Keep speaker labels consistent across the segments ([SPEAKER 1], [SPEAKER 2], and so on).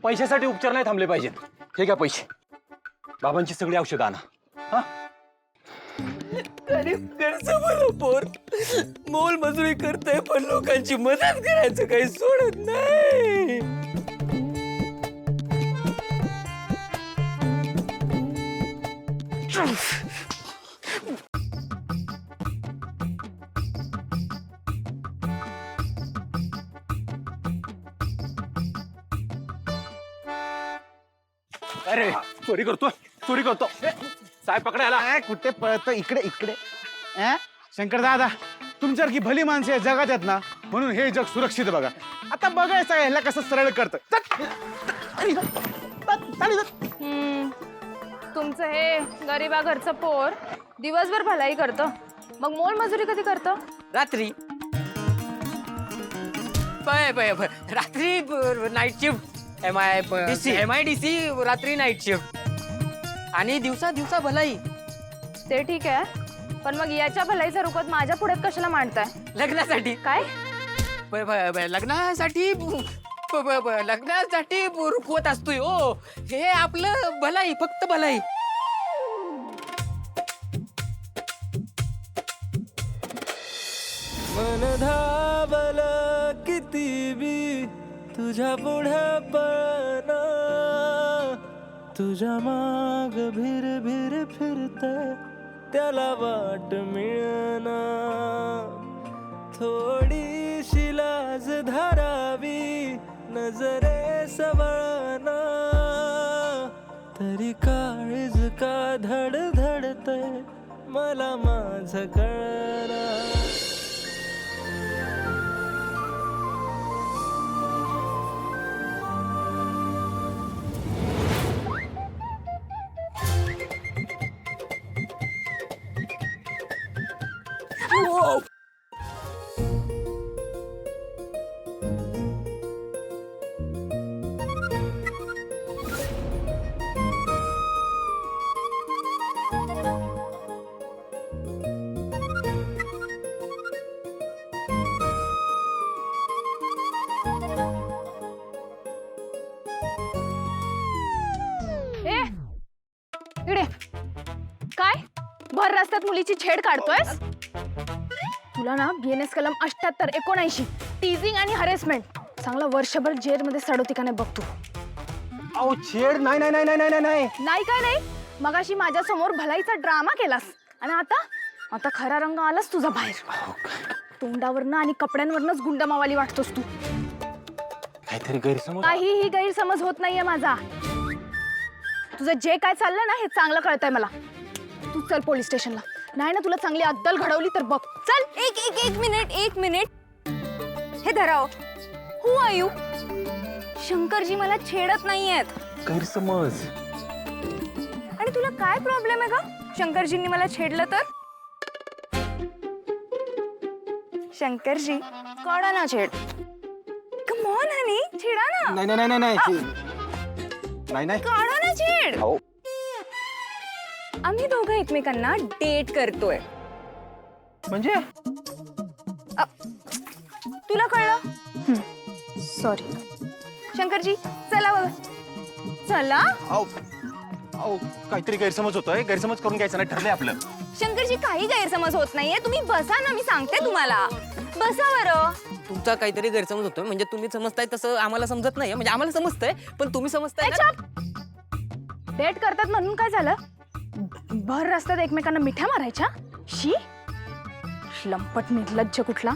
[SPEAKER 1] पैशासाठी उपचार नाही थांबले पाहिजेत. हे घ्या पैसे, बाबांची सगळी औषधं आणा. हा,
[SPEAKER 2] गरीब गरचं बरं पोर मोल मजुरी करतोय पण लोकांची मदत करायचं काही सोडत नाही.
[SPEAKER 1] अरे चोरी करतो. साहेब पकडायला.
[SPEAKER 3] कुठे पळतो? इकडे इकडे. शंकर दादा, तुमच्यासारखी भली माणसं या जगात आहेत ना, म्हणून हे जग सुरक्षित आहे बघा. आता बघायचं ह्याला कसं सरळ करतं.
[SPEAKER 4] तुमचं हे गरीबा घरचं पोर दिवसभर भलाई करतं, मग मोलमजुरी कधी करतं?
[SPEAKER 2] रात्री रात्री नाईट शिफ्ट MIDC रात्री नाईट शिफ्ट आणि दिवसा दिवसा भलाई.
[SPEAKER 4] ते ठीक आहे, पण मग याच्या भलाईचा रुपत माझ्या पुढ्यात कशाला मांडताय?
[SPEAKER 2] लग्नासाठी
[SPEAKER 4] काय?
[SPEAKER 2] लग्नासाठी लग्नासाठी रुकवत असतोय. हो, हे आपलं भलाई, फक्त भलाई. मन धावल किती बी तुझ्या पुढे पळना, तुझ्या माग भिर भिर फिरतय त्याला वाट मिळना. थोडीशी लाज धरावी नजरे सवळना, तरी काळीज का धडधडतय मला माझं कळना.
[SPEAKER 4] इकडे काय भर रस्त्यात मुलीची छेड काढतोयस? तुला ना BNS कलम 78-79 टीजिंग आणि हरेसमेंट चांगला वर्षभर जेलमध्ये सडवती का नाही बघ तू.
[SPEAKER 1] अहो छेड नाही नाही नाही नाही नाही नाही.
[SPEAKER 4] नाही काय नाही, मगाशी माझ्या समोर भलाईचा ड्रामा केलास आणि आता खरा रंग आलास तुझा बाहेर. तोंडावरनं आणि कपड्यांवरनच गुंडमावाली वाटतोस तू.
[SPEAKER 1] काहीतरी गैरसमज.
[SPEAKER 4] काहीही गैरसमज होत नाहीये माझा. तुझं जे काय चाललंय ना हे चांगलं कळतंय मला. तू चल पोलीस स्टेशनला. नाही ना तुला चांगली अद्दल घडवली तर बघ. चल.
[SPEAKER 5] एक मिनिट हे धराव. हु आर यू? शंकरजी मला छेडत नाहीयेत.
[SPEAKER 1] गैरसमज.
[SPEAKER 5] आणि तुला काय प्रॉब्लेम आहे का शंकरजींनी मला छेडलं तर? शंकरजी काढा ना छेड. कम ऑन हनी, छेडा ना.
[SPEAKER 1] नाही नाही नाही नाही नाही नाही.
[SPEAKER 5] काढा ना छेड.
[SPEAKER 1] हो.
[SPEAKER 5] आम्ही दोघं एकमेकांना डेट करतोय.
[SPEAKER 1] म्हणजे
[SPEAKER 5] तुला कळलं?
[SPEAKER 4] सॉरी.
[SPEAKER 5] शंकरजी चला बघा. चला.
[SPEAKER 1] अहो काहीतरी गैरसमज होतोय. गैरसमज करून घ्यायचं नाही, ठरलंय आपलं.
[SPEAKER 5] शंकरजी काही गैरसमज होत नाहीये. तुम्ही बसा ना, मी सांगते तुम्हाला. बसा बरं.
[SPEAKER 2] तुमचा काहीतरी गैरसमज होतोय. म्हणजे तुम्ही समजताय तसं आम्हाला समजत नाही. म्हणजे आम्हाला समजतंय पण तुम्ही समजताय ना.
[SPEAKER 4] डेट करतात म्हणून काय झालं? भर रस्त्यात एकमेकांना मिठ्या मारायच्या? शी लंपट निर्लज्ज कुठला.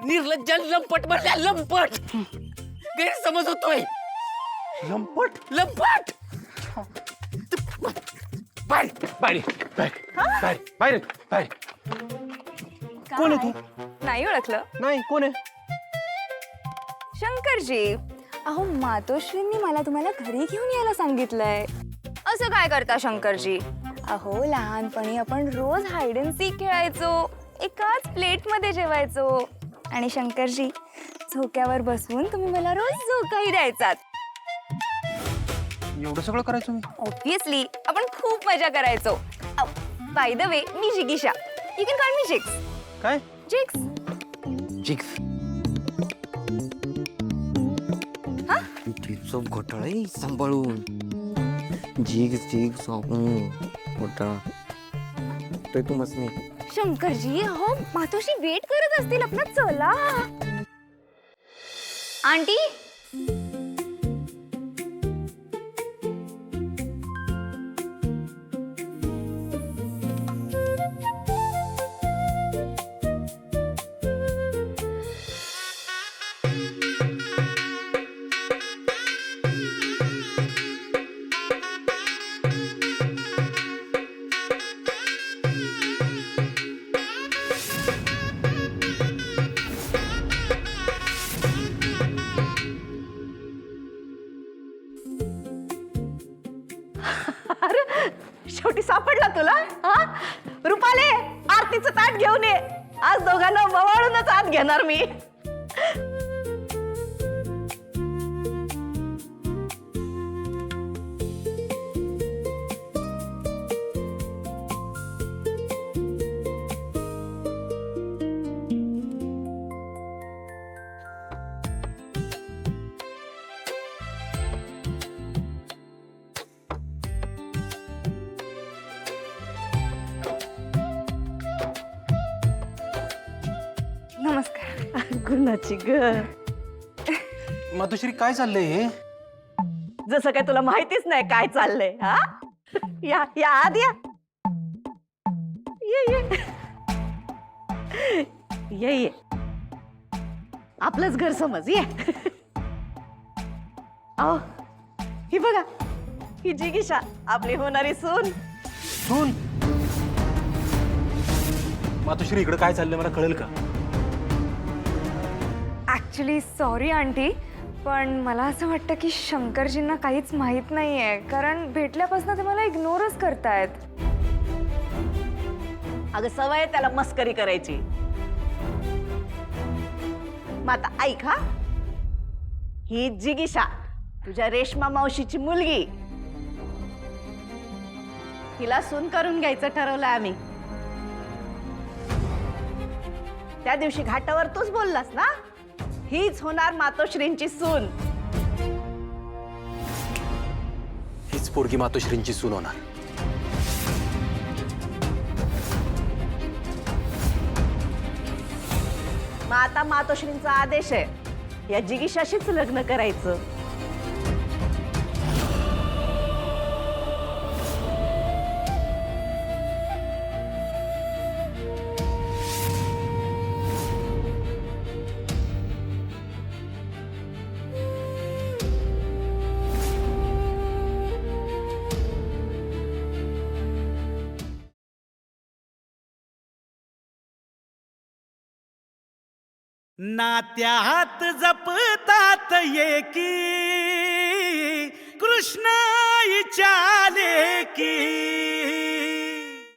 [SPEAKER 2] निर्लज्ज लंपट म्हणल्या लंपट. गैरसमज होतोय.
[SPEAKER 1] लंपट.
[SPEAKER 2] लंपट.
[SPEAKER 1] बाहेर बाहेर बाहेर बाहेर बाहेर. कोण आहे तू?
[SPEAKER 5] नाही ओळखलं?
[SPEAKER 1] नाही कोण आहे?
[SPEAKER 5] शंकरजी. अहो मातोश्रींनी मला तुम्हाला घरी घेऊन यायला सांगितलंय. असं काय करता शंकरजी? अहो लहानपणी आपण रोज हाइड अँड सीक खेळायचो, एकाच प्लेट मध्ये जेवायचो आणि शंकरजी झोक्यावर बसवून तुम्ही मला रोज झोकाही द्यायचात.
[SPEAKER 1] एवढं सगळं करायचं मी?
[SPEAKER 5] ऑब्विसली आपण खूप मजा करायचो. बाय द वे मी जिगीषा. You can call me Jix.
[SPEAKER 3] काय
[SPEAKER 5] जिक्स.
[SPEAKER 1] जिग्स
[SPEAKER 2] तिचं घोटाळा सांभाळून. जिग्स घोटाळा ते तू मस्त नाही.
[SPEAKER 5] शंकरजी अहो मातोश्री वेट करत असतील आपला, चला. आंटी
[SPEAKER 6] शेवटी सापडला तुला. हा रुपाले, आरतीचं ताट घेऊन ये. आज दोघांना ववाळूनच आत घेणार मी.
[SPEAKER 5] नमस्कार.
[SPEAKER 6] गुणाची ग.
[SPEAKER 1] मातोश्री काय चाललंय हे?
[SPEAKER 6] जसं काय तुला माहितीच नाही काय चाललंय. हा या या आत या. ये ये ये ये. आपलंच घर समज. ये. अहो ही बघा, ही जिगीषा आपली होणारी सून.
[SPEAKER 1] सून? मातोश्री इकडे काय चाललंय मला कळेल का?
[SPEAKER 5] ऍक्च्युली सॉरी आंटी, पण मला असं वाटतं की शंकरजींना काहीच माहित नाहीये, कारण भेटल्यापासून ते मला इग्नोरच करतायत.
[SPEAKER 6] अगं सवय आहे त्याला मस्करी करायची. मग आता ऐक हा, ही जिगीषा तुझ्या रेश्मा मावशीची मुलगी. तिला सून करून घ्यायचं ठरवलं आम्ही. त्या दिवशी घाटावर तूच बोललास ना, हीच होणार मातोश्रींची सून.
[SPEAKER 1] हीच पोरगी मातोश्रींची सून होणार.
[SPEAKER 6] मग आता मातोश्रींचा आदेश आहे, या जिगीषाशीच लग्न करायचं.
[SPEAKER 7] नात्यात जपतात एकी कृष्णाईच्या लेकी.